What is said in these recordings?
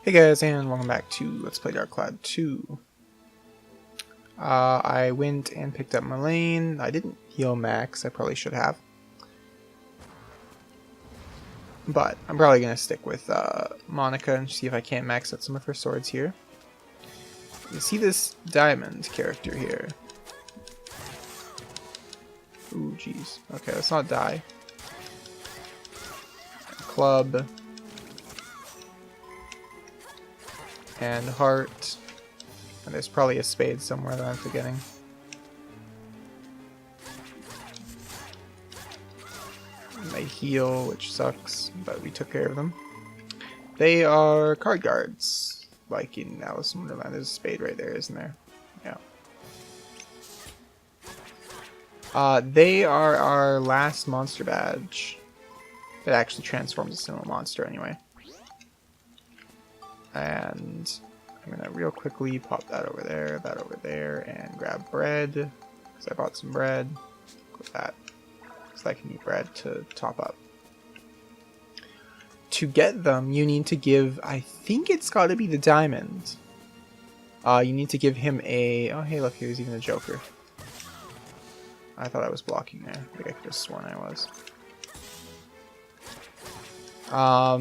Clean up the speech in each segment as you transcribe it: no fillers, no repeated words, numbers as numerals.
Hey guys, and welcome back to Let's Play Dark Cloud 2. I went and picked up my lane. I didn't heal max, I probably should have. But I'm probably going to stick with Monica and see if I can't max out some of her swords here. You see this diamond character here. Ooh, jeez. Okay, let's not die. Club. And heart. And there's probably a spade somewhere that I'm forgetting. And they heal, which sucks, but we took care of them. They are card guards, like in Alice in Wonderland. There's a spade right there, isn't there? Yeah. They are our last monster badge. That actually transforms us into a monster anyway. And I'm gonna real quickly pop that over there, and grab bread, because I bought some bread. With that, because I can eat bread to top up. To get them, you need to give, I think it's got to be the diamond. You need to give him a, oh hey look, here's even a joker. I thought I was blocking there. I think I could have sworn I was.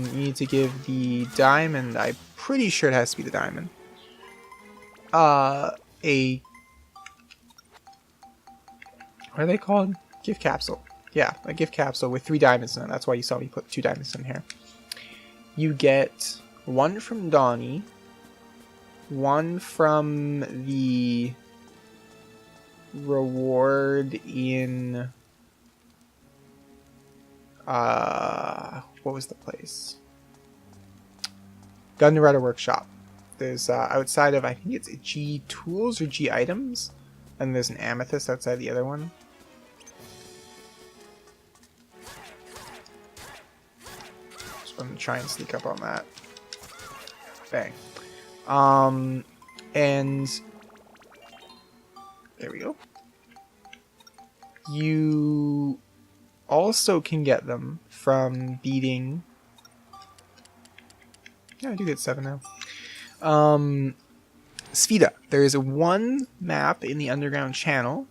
You need to give the diamond, I'm pretty sure it has to be the diamond. What are they called? Gift capsule. Yeah, a gift capsule with 3 diamonds in it. That's why you saw me put 2 diamonds in here. You get 1 from Donnie, 1 from the reward in what was the place? Gunrunner Workshop. There's outside of, I think it's G Tools or G Items, and there's an amethyst outside the other one. Just want to try and sneak up on that. Bang. And there we go. You also can get them from beating. Yeah, I do get 7 now. Sfida. There is 1 map in the underground channel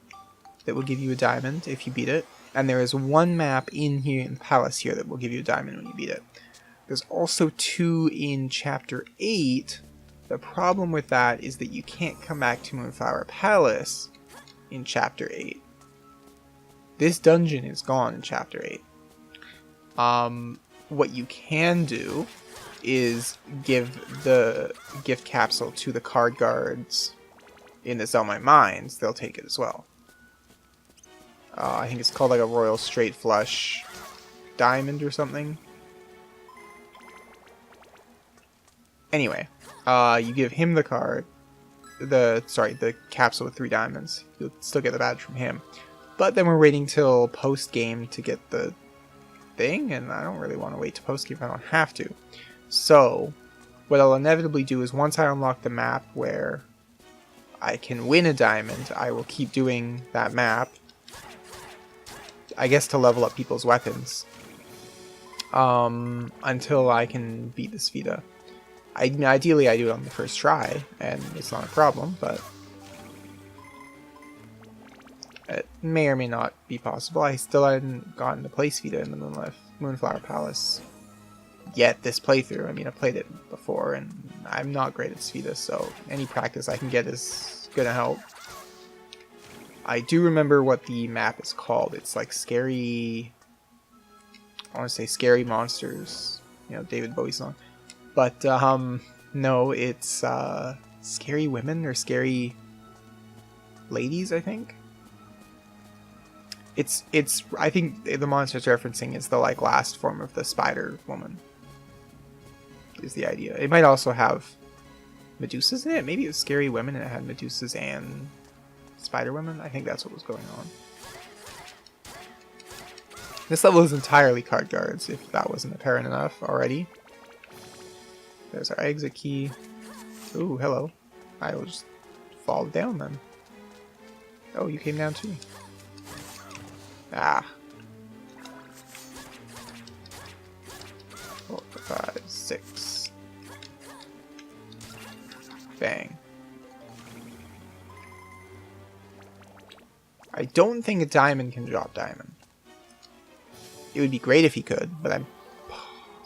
that will give you a diamond if you beat it, and there is 1 map in here in the palace here that will give you a diamond when you beat it. There's also 2 in chapter 8. The problem with that is that you can't come back to Moonflower Palace in chapter 8. This dungeon is gone in chapter 8. What you can do is give the gift capsule to the card guards in the Sell My Mines. They'll take it as well. I think it's called like a Royal Straight Flush Diamond or something. Anyway, you give him the card, the capsule with 3 diamonds. You'll still get the badge from him. But then we're waiting till post-game to get the thing, and I don't really want to wait to post-game if I don't have to. So, what I'll inevitably do is once I unlock the map where I can win a diamond, I will keep doing that map, I guess to level up people's weapons, until I can beat the Sfida. Ideally I do it on the first try, and it's not a problem, but it may or may not be possible. I still hadn't gotten to play Sfida in the Moonflower Palace yet this playthrough. I mean, I played it before, and I'm not great at Sfida, so any practice I can get is gonna help. I do remember what the map is called. It's like scary, I want to say Scary Monsters, you know, David Bowie song. But, no, it's Scary Women or Scary Ladies, I think. It's I think the monster it's referencing is the like last form of the Spider Woman. Is the idea. It might also have Medusas in it. Maybe it was Scary Women and it had Medusas and Spider Women. I think that's what was going on. This level is entirely card guards, if that wasn't apparent enough already. There's our exit key. Ooh, hello. I will just fall down then. Oh, you came down too. Ah. 4, 5, 6. Bang. I don't think a diamond can drop diamond. It would be great if he could, but I'm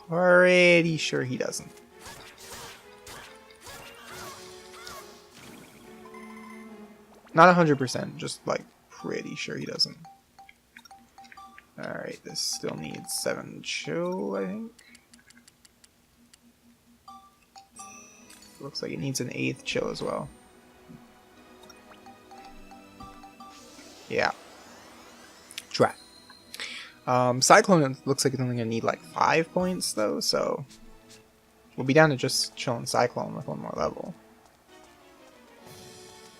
pretty sure he doesn't. Not 100%, just like pretty sure he doesn't. Alright, this still needs 7 chill, I think. Looks like it needs an 8th chill as well. Yeah. Try. Cyclone looks like it's only gonna need like 5 points though, so we'll be down to just chilling Cyclone with 1 more level.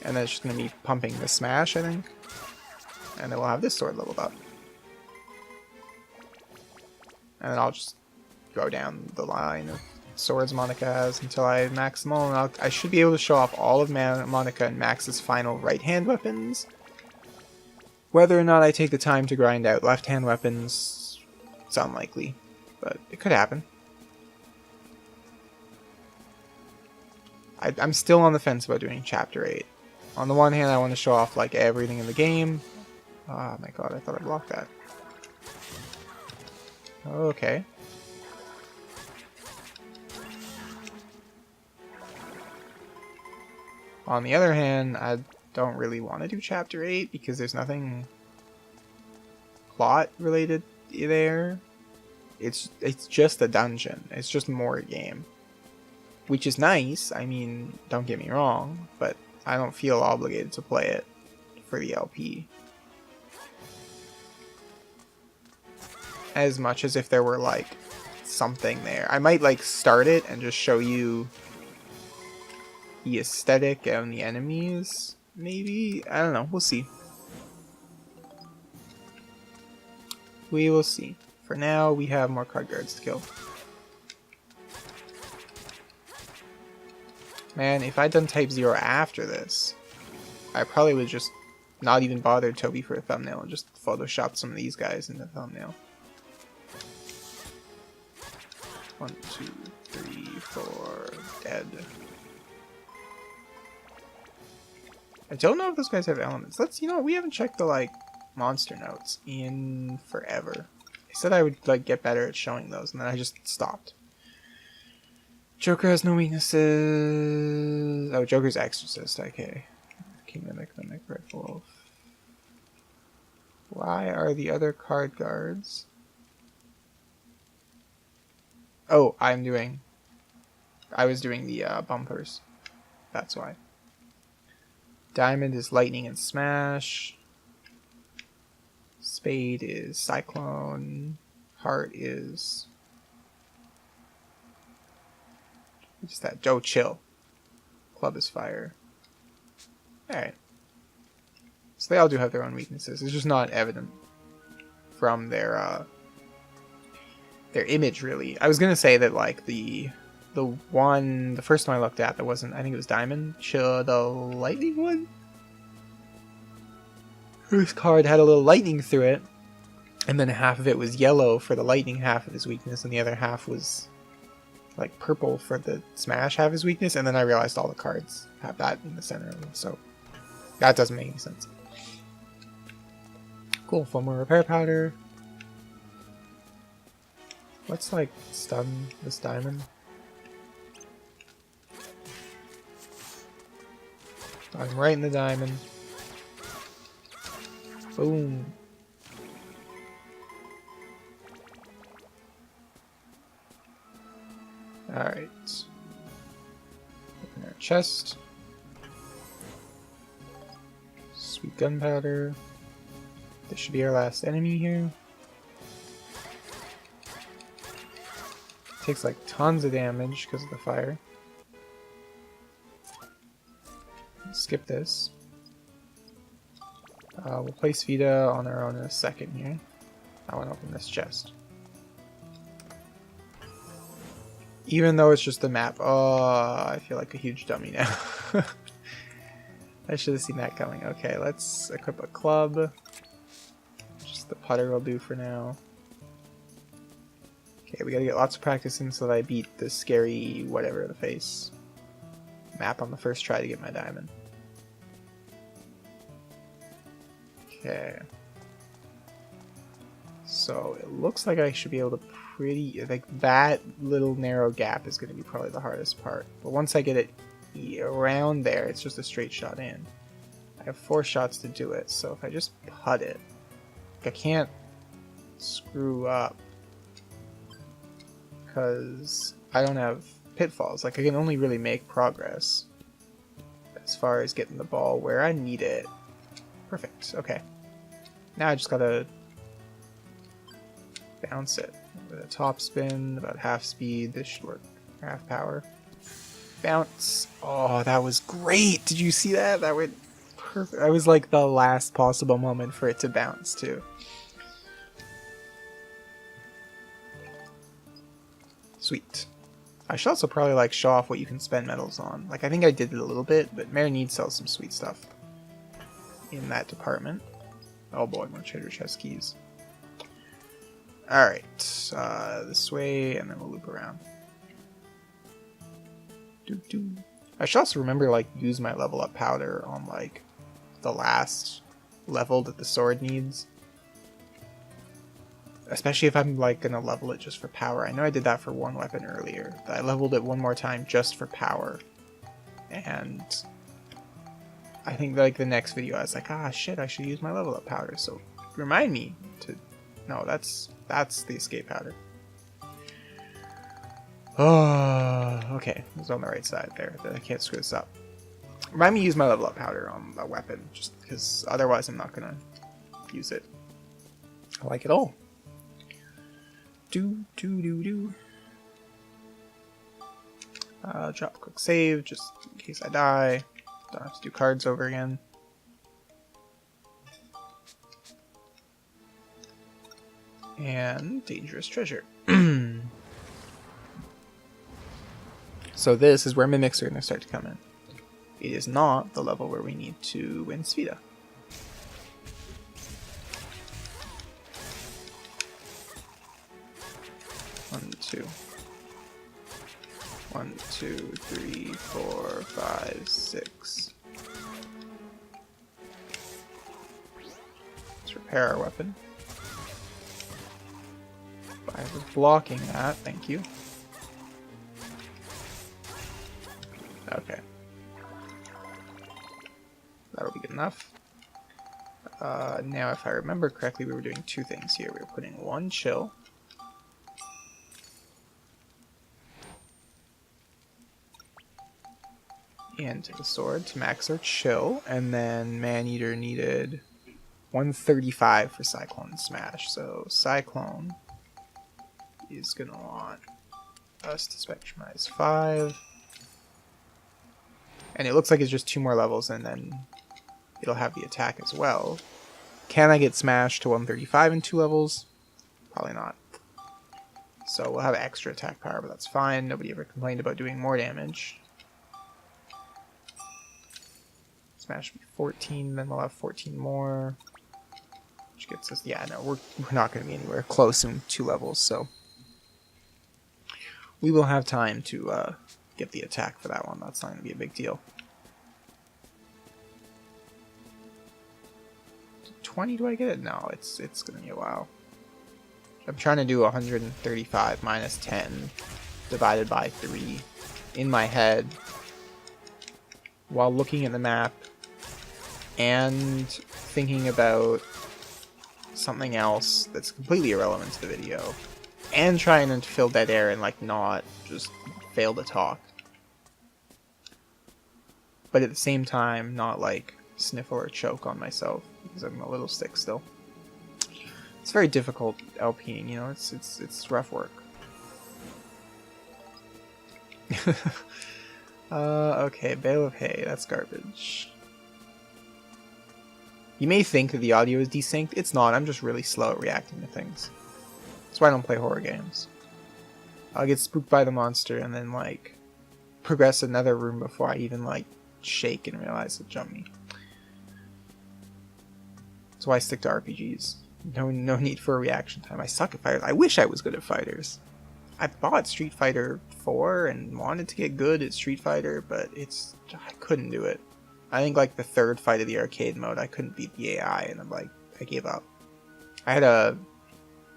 And then it's just gonna be pumping the Smash, I think. And then we'll have this sword leveled up. And then I'll just go down the line of swords Monica has until I max them all. And I should be able to show off all of Monica and Max's final right-hand weapons. Whether or not I take the time to grind out left-hand weapons, it's unlikely, but it could happen. I'm still on the fence about doing Chapter 8. On the one hand, I want to show off like everything in the game. Oh my god, I thought I blocked that. Okay. On the other hand, I don't really want to do Chapter 8 because there's nothing plot related there. It's just a dungeon. It's just more game. Which is nice, I mean, don't get me wrong, but I don't feel obligated to play it for the LP. As much as if there were like something there. I might like start it and just show you the aesthetic and the enemies, maybe? I don't know, we'll see. We will see. For now, we have more card guards to kill. Man, if I'd done Type 0 after this, I probably would just not even bother Toby for a thumbnail and just photoshopped some of these guys in the thumbnail. 1, 2, 3, 4, dead. I don't know if those guys have elements. You know, we haven't checked the, like, monster notes in forever. I said I would, like, get better at showing those, and then I just stopped. Joker has no weaknesses. Oh, Joker's Exorcist, okay. King Mimic, Red Wolf. Why are the other card guards? Oh, I was doing the bumpers. That's why. Diamond is Lightning and Smash. Spade is Cyclone. Heart is... what's that? Joe Chill. Club is Fire. Alright. So they all do have their own weaknesses. It's just not evident from their image, really. I was gonna say that, like, the first one I looked at that wasn't, I think it was Diamond, the lightning one? Whose card had a little lightning through it, and then half of it was yellow for the lightning half of his weakness, and the other half was like purple for the Smash half of his weakness, and then I realized all the cards have that in the center of them, so that doesn't make any sense. Cool, 4 more repair powder. Let's like stun this diamond. I'm right in the diamond. Boom. Alright. Open our chest. Sweet gunpowder. This should be our last enemy here. Takes like tons of damage because of the fire. Skip this. We'll place Vita on our own in a second here. I want to open this chest. Even though it's just a map. Oh, I feel like a huge dummy now. I should have seen that coming. Okay, let's equip a club. Just the putter will do for now. Okay, we gotta get lots of practice in so that I beat the scary whatever the face. map on the first try to get my diamond. Okay. So it looks like I should be able to like that little narrow gap is going to be probably the hardest part. But once I get it around there, it's just a straight shot in. I have 4 shots to do it, so if I just putt it, I can't screw up because I don't have pitfalls. Like I can only really make progress as far as getting the ball where I need it. Perfect. Okay. Now I just gotta bounce it with a top spin, about half speed. This should work. Half power. Bounce. Oh, that was great. Did you see that? That went perfect. That was like the last possible moment for it to bounce too. Sweet. I should also probably like show off what you can spend medals on. Like I think I did it a little bit, but Mare needs sells some sweet stuff in that department. Oh boy, more treasure chest keys. Alright, this way, and then we'll loop around. I should also remember, like, use my level up powder on, like, the last level that the sword needs. Especially if I'm, like, gonna level it just for power. I know I did that for one weapon earlier. I leveled it one more time just for power. And I think, like, the next video I was like, ah, shit, I should use my level up powder. So, remind me to... No, that's the escape powder. Oh, okay. It was on the right side there. I can't screw this up. Remind me to use my level up powder on the weapon, just because otherwise I'm not gonna use it. I like it all. Drop a quick save, just in case I die. Don't have to do cards over again. And dangerous treasure. So this is where mimics are going to start to come in. It is not the level where we need to win Sfida. One, two, three, 4, 5, 6. Let's repair our weapon. I was blocking that, thank you. Okay. That'll be good enough. Now if I remember correctly, we were doing 2 things here. We were putting 1 chill. Into the sword to max our chill, and then Maneater needed 135 for Cyclone Smash. So Cyclone is going to want us to spectrumize 5. And it looks like it's just 2 more levels, and then it'll have the attack as well. Can I get Smash to 135 in 2 levels? Probably not. So we'll have extra attack power, but that's fine. Nobody ever complained about doing more damage. Smash will be 14, then we'll have 14 more. Which gets us... Yeah, no, we're not going to be anywhere close in 2 levels, so... We will have time to get the attack for that one. That's not going to be a big deal. 20, do I get it? No, it's going to be a while. I'm trying to do 135 minus 10 divided by 3 in my head while looking at the map and thinking about something else that's completely irrelevant to the video, and trying to fill dead air and like not just fail to talk, but at the same time not like sniffle or choke on myself because I'm a little sick still. It's very difficult LPing, you know. It's rough work. Okay, bale of hay, that's garbage. You may think that the audio is desynced. It's not. I'm just really slow at reacting to things. That's why I don't play horror games. I'll get spooked by the monster and then, like, progress another room before I even, like, shake and realize it jumped me. That's why I stick to RPGs. No need for a reaction time. I suck at fighters. I wish I was good at fighters. I bought Street Fighter 4 and wanted to get good at Street Fighter, but I couldn't do it. I think like the third fight of the arcade mode, I couldn't beat the AI, and I gave up. I had I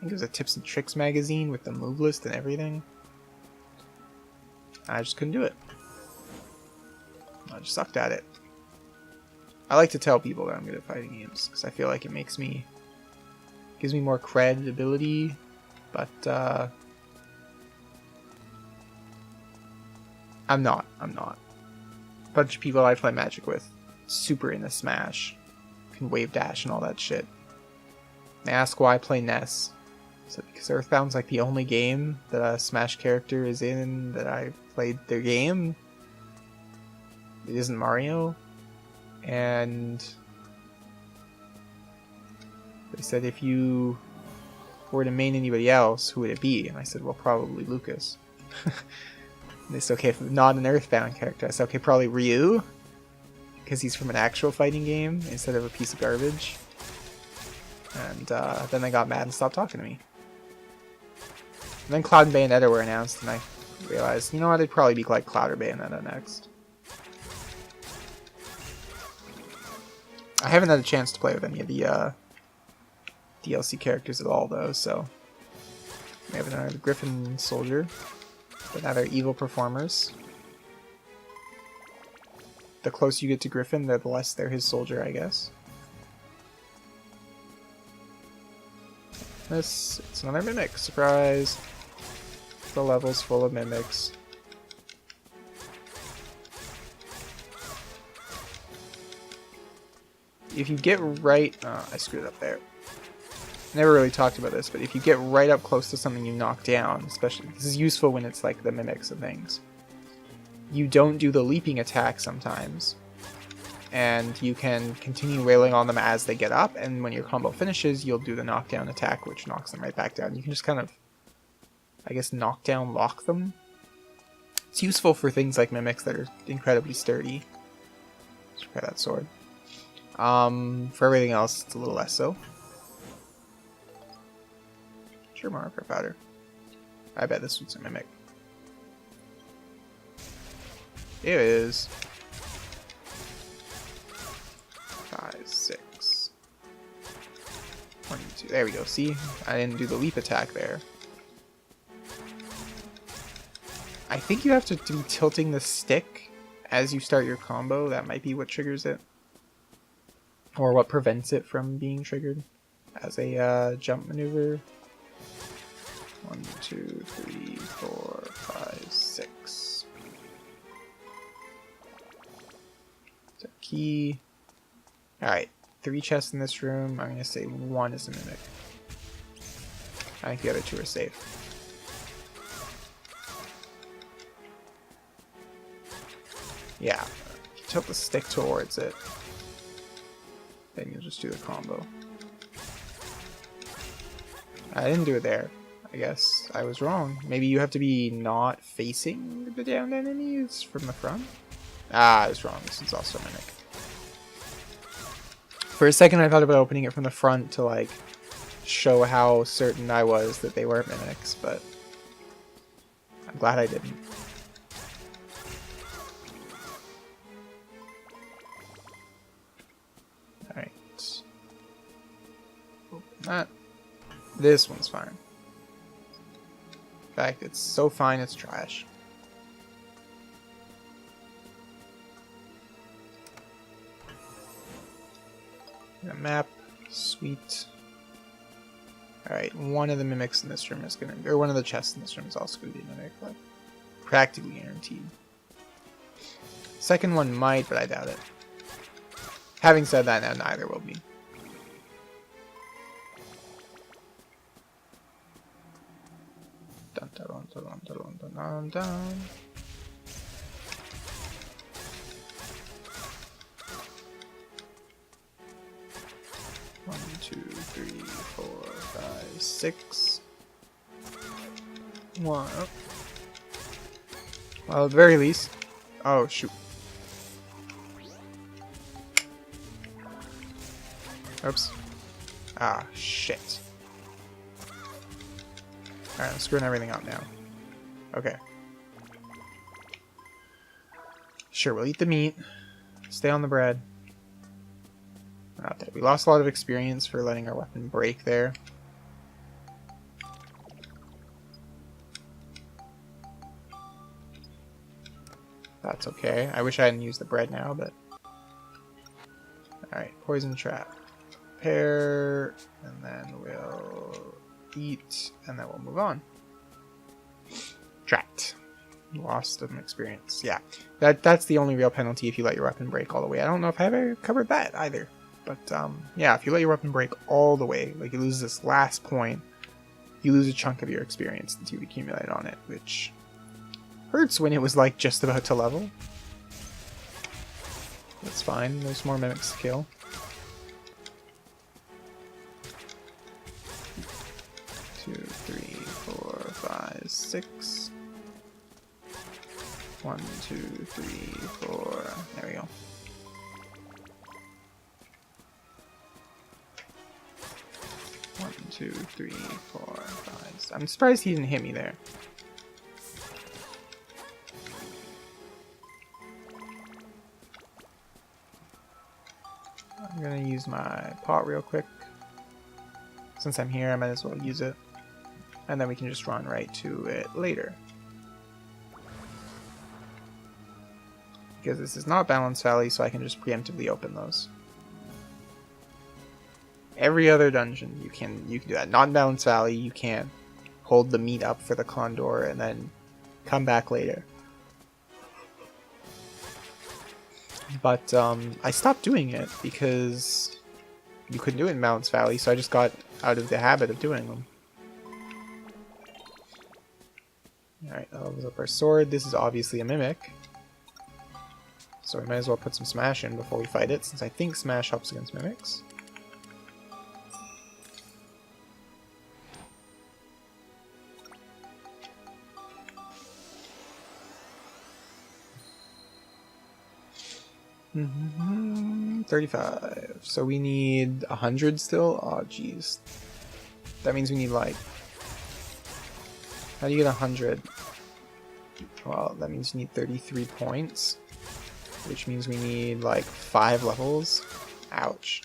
think it was a Tips and Tricks magazine with the move list and everything. I just couldn't do it. I just sucked at it. I like to tell people that I'm good at fighting games because I feel like it gives me more credibility, but I'm not. A bunch of people I play Magic with, super into Smash, can wave dash and all that shit. They ask why I play NES. So because Earthbound's like the only game that a Smash character is in that I played their game. It isn't Mario. And they said, if you were to main anybody else, who would it be? And I said, well, probably Lucas. And they said, okay, if not an Earthbound character. I said, okay, probably Ryu, because he's from an actual fighting game instead of a piece of garbage. And then they got mad and stopped talking to me. And then Cloud and Bayonetta were announced, and I realized, you know what, it'd probably be like Cloud or Bayonetta next. I haven't had a chance to play with any of the DLC characters at all, though, so we have another Griffin Soldier, but now they're evil performers. The closer you get to Griffin, the less they're his soldier, I guess. It's another Mimic. Surprise! The level's full of Mimics. If you get right... Oh, I screwed up there. Never really talked about this, but if you get right up close to something you knock down, especially... This is useful when it's like the Mimics and things. You don't do the leaping attack sometimes. And you can continue wailing on them as they get up, and when your combo finishes, you'll do the knockdown attack, which knocks them right back down. You can just kind of, I guess, knockdown lock them. It's useful for things like Mimics that are incredibly sturdy. Let's try that sword. For everything else, it's a little less so. Sure, marker powder. I bet this one's a Mimic. It is. 5, 6. 1, 2. There we go. See? I didn't do the leap attack there. I think you have to be tilting the stick as you start your combo. That might be what triggers it. Or what prevents it from being triggered as a jump maneuver. 1, 2, 3, 4, 5, 6. It's a key. Alright, 3 chests in this room. I'm going to say 1 is a Mimic. I think the other 2 are safe. Yeah, if you tilt the stick towards it, then you'll just do the combo. I didn't do it there. I guess I was wrong. Maybe you have to be not facing the downed enemies from the front? Ah, I was wrong. This is also a Mimic. For a second I thought about opening it from the front to like show how certain I was that they weren't Mimics, but I'm glad I didn't. Alright. Open that. This one's fine. In fact, it's so fine it's trash. A map, sweet. Alright, one of the Mimics in this room is gonna, or one of the chests in this room is also gonna be a Mimic, like, practically guaranteed. Second one might, but I doubt it. Having said that, now neither will be. Dun, dun, dun, dun, dun, dun, dun, dun. One, 2, 3, 4, 5, 6. 1. Oh. Well, at the very least. Oh, shoot. Oops. Ah, shit. Alright, I'm screwing everything up now. Okay. Sure, we'll eat the meat. Stay on the bread. Not that we lost a lot of experience for letting our weapon break there. That's okay. I wish I hadn't used the bread now, but... Alright, poison trap. Prepare, and then we'll eat, and then we'll move on. Trapped. Lost some experience. Yeah, that's the only real penalty if you let your weapon break all the way. I don't know if I've ever covered that either. But, yeah, if you let your weapon break all the way, like you lose this last point, you lose a chunk of your experience that you've accumulated on it, which hurts when it was, like, just about to level. That's fine. There's more mimics to kill. Two, three, four, five, six. 1, 2, 3, 4. There we go. One, 2, 3, 4, 5. I'm surprised he didn't hit me there. I'm gonna use my pot real quick. Since I'm here, I might as well use it. And then we can just run right to it later. Because this is not Balance Valley, so I can just preemptively open those. Every other dungeon, you can do that. Not in Balance Valley, you can hold the meat up for the Condor and then come back later. But I stopped doing it because you couldn't do it in Balance Valley, so I just got out of the habit of doing them. Alright, that levels up our sword. This is obviously a Mimic. So we might as well put some Smash in before we fight it, since I think Smash helps against Mimics. Mm-hmm. 35. So we need 100 still? Oh, jeez. That means we need, like... How do you get 100? Well, that means you need 33 points. Which means we need, like, 5 levels. Ouch.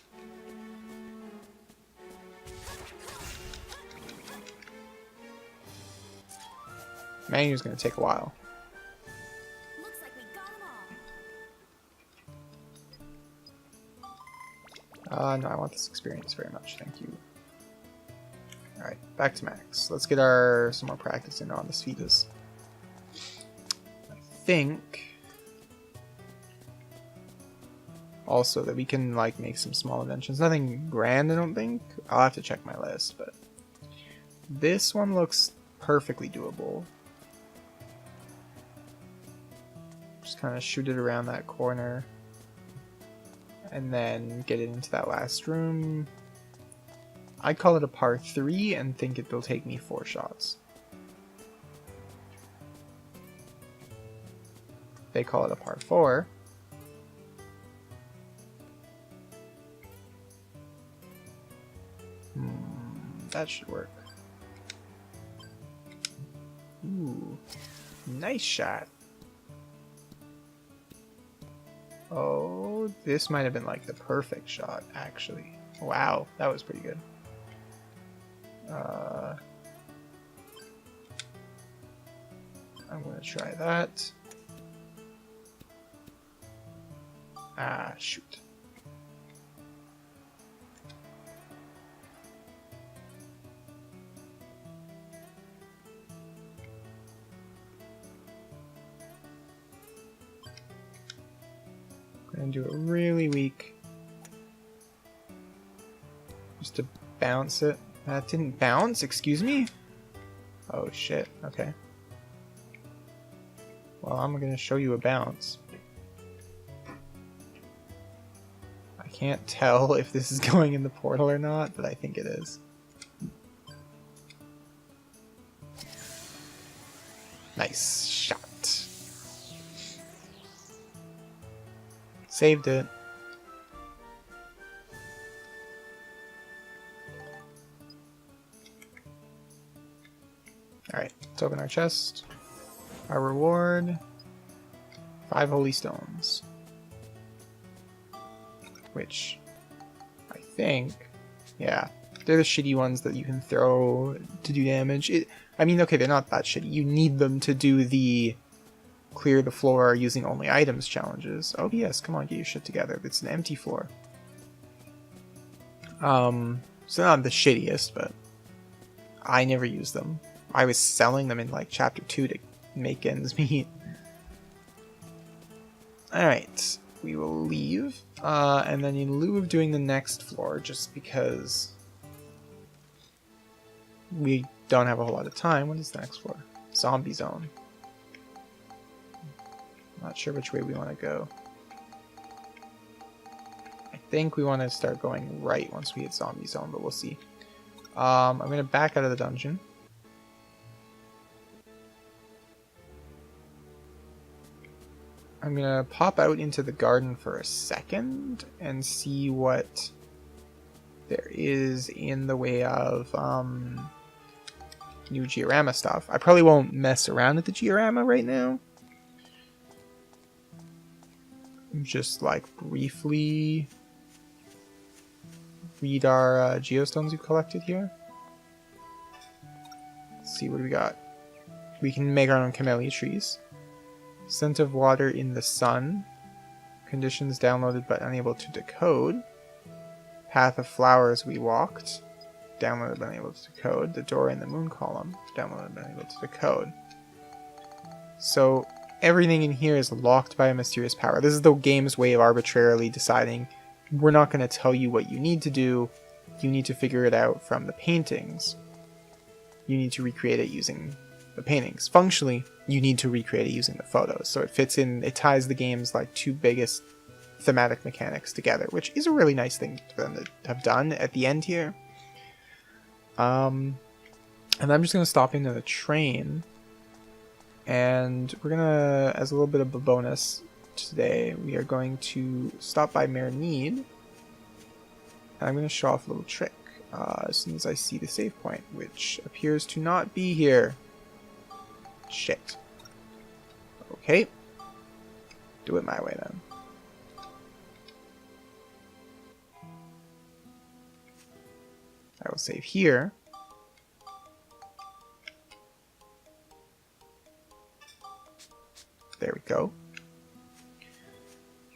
Manu's gonna take a while. Looks like we got 'em all. No, I want this experience very much, thank you. Alright, back to max. Let's get some more practice in on the Sphetas. I think... Also, that we can, like, make some small inventions. Nothing grand, I don't think. I'll have to check my list, but... This one looks perfectly doable. Just kind of shoot it around that corner. And then get it into that last room. I call it a par 3 and think it'll take me 4 shots. They call it a par 4. That should work. Ooh, nice shot. Oh, this might have been like the perfect shot, actually. Wow, that was pretty good. I'm gonna try that. Ah, shoot. And do it really weak. Just to bounce it. That didn't bounce? Excuse me? Oh shit, okay. Well, I'm gonna show you a bounce. I can't tell if this is going in the portal or not, but I think it is. Nice shot. Saved it. Alright, let's open our chest. Our reward, 5 holy stones. Which, I think, yeah, they're the shitty ones that you can throw to do damage. I mean, okay, they're not that shitty. You need them to do the clear the floor using only items challenges. Oh yes, come on, get your shit together. It's an empty floor. So not the shittiest, but I never use them. I was selling them in like chapter 2 to make ends meet. Alright, we will leave. And then in lieu of doing the next floor, just because we don't have a whole lot of time, what is the next floor? Zombie Zone. Not sure which way we want to go. I think we want to start going right once we hit Zombie Zone, but we'll see. I'm going to back out of the dungeon. I'm going to pop out into the garden for a second and see what there is in the way of new Georama stuff. I probably won't mess around with the Georama right now. Just like briefly read our geostones we've collected here. Let's see, what do we got? We can make our own camellia trees. Scent of water in the sun. Conditions downloaded but unable to decode. Path of flowers we walked. Downloaded but unable to decode. The door in the moon column. Downloaded but unable to decode. So everything in here is locked by a mysterious power. This is the game's way of arbitrarily deciding we're not going to tell you what you need to do. You need to figure it out from the paintings. You need to recreate it using the paintings. Functionally, you need to recreate it using the photos. So it fits in, it ties the game's like 2 biggest thematic mechanics together, which is a really nice thing for them to have done at the end here. And I'm just going to stop into the train. And we're going to, as a little bit of a bonus today, we are going to stop by Mare Need. And I'm going to show off a little trick as soon as I see the save point, which appears to not be here. Shit. Okay. Do it my way then. I will save here. There we go.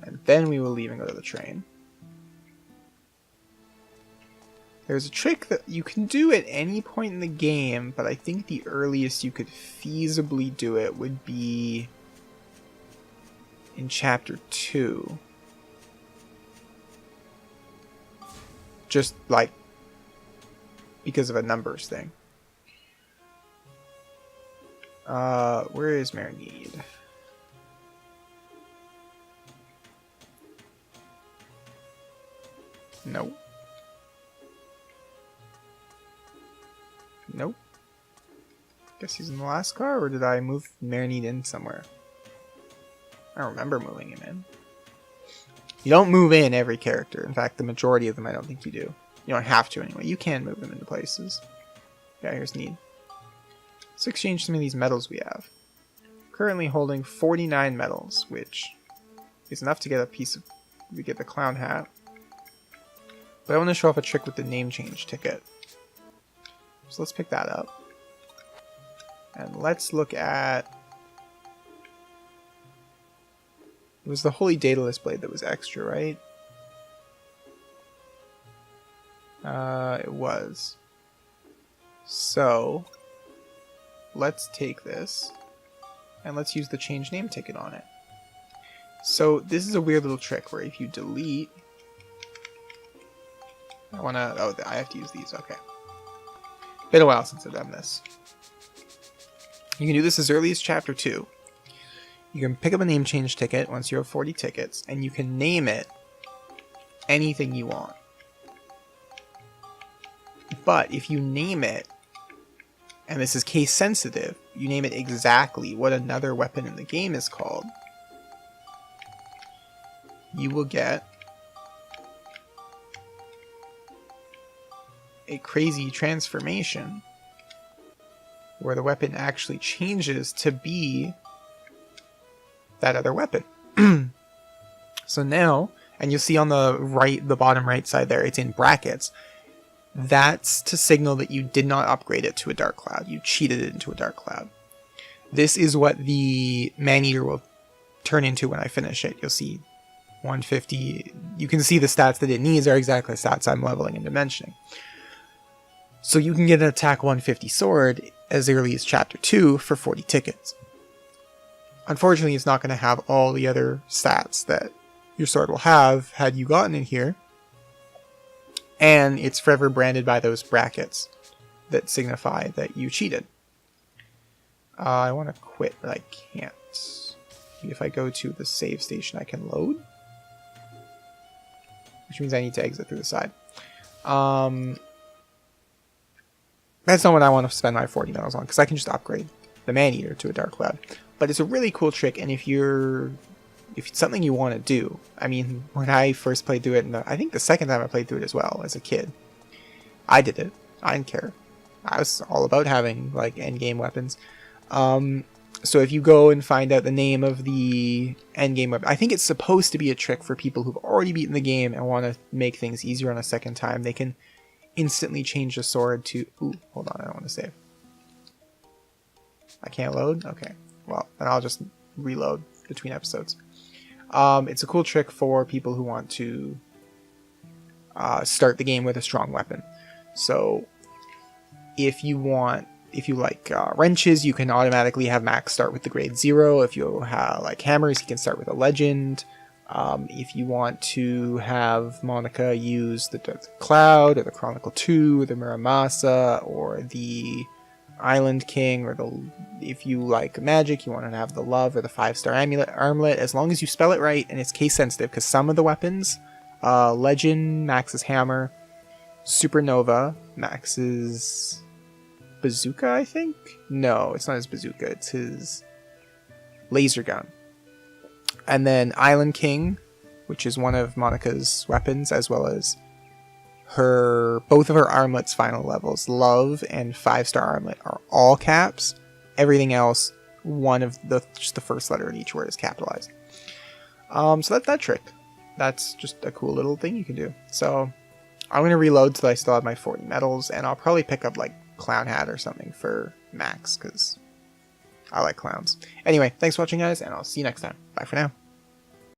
And then we will leave and go to the train. There's a trick that you can do at any point in the game, but I think the earliest you could feasibly do it would be in Chapter 2. Just, like, because of a numbers thing. Where is Mare Need? Nope. Nope. Guess he's in the last car, or did I move Mare Need in somewhere? I don't remember moving him in. You don't move in every character. In fact, the majority of them I don't think you do. You don't have to anyway. You can move them into places. Yeah, here's Need. Let's exchange some of these medals we have. Currently holding 49 medals, which is enough to get a piece of... We get the clown hat. But I want to show off a trick with the name change ticket. So let's pick that up. And let's look at... It was the Holy Daedalus Blade that was extra, right? It was. So, let's take this, and let's use the change name ticket on it. So, this is a weird little trick where if you delete... I have to use these, okay. Been a while since I've done this. You can do this as early as Chapter 2. You can pick up a name change ticket once you have 40 tickets, and you can name it anything you want. But if you name it, and this is case sensitive, you name it exactly what another weapon in the game is called, you will get a crazy transformation where the weapon actually changes to be that other weapon. So now, and you'll see on the bottom right side there, it's in brackets. That's to signal that you did not upgrade it to a Dark Cloud. You cheated it into a Dark Cloud. This is what the Maneater will turn into when I finish it. You'll see 150. You can see the stats that it needs are exactly the stats I'm leveling and dimensioning. So you can get an attack 150 sword as early as chapter 2 for 40 tickets. Unfortunately, it's not going to have all the other stats that your sword will have had you gotten in here. And it's forever branded by those brackets that signify that you cheated. I want to quit, but I can't. If I go to the save station, I can load. Which means I need to exit through the side. That's not what I want to spend my 40 medals on, because I can just upgrade the Maneater to a Dark Cloud. But it's a really cool trick, and if it's something you want to do, I mean, when I first played through it, and I think the second time I played through it as well, as a kid, I did it. I didn't care. I was all about having, like, endgame weapons. So if you go and find out the name of the endgame weapon, I think it's supposed to be a trick for people who've already beaten the game and want to make things easier on a second time. They can instantly change the sword to... Ooh, hold on, I don't want to save. I can't load? Okay. Well, then I'll just reload between episodes. It's a cool trick for people who want to start the game with a strong weapon. So if you like wrenches, you can automatically have Max start with the grade 0. If you like hammers, you can start with a legend. If you want to have Monica use the Cloud, or the Chronicle 2, the Muramasa, or the Island King, or if you like magic, you want to have the Love or the 5-star armlet, as long as you spell it right and it's case sensitive, because some of the weapons, Legend, Max's hammer, Supernova, Max's bazooka, I think? No, it's not his bazooka, it's his laser gun. And then Island King, which is one of Monica's weapons, as well as both of her armlet's final levels, Love and 5-star armlet, are all caps. Everything else, just the first letter in each word is capitalized. So that's that trick. That's just a cool little thing you can do. So I'm going to reload so that I still have my 40 medals, and I'll probably pick up like Clown Hat or something for Max, because I like clowns. Anyway, thanks for watching, guys, and I'll see you next time. Bye for now.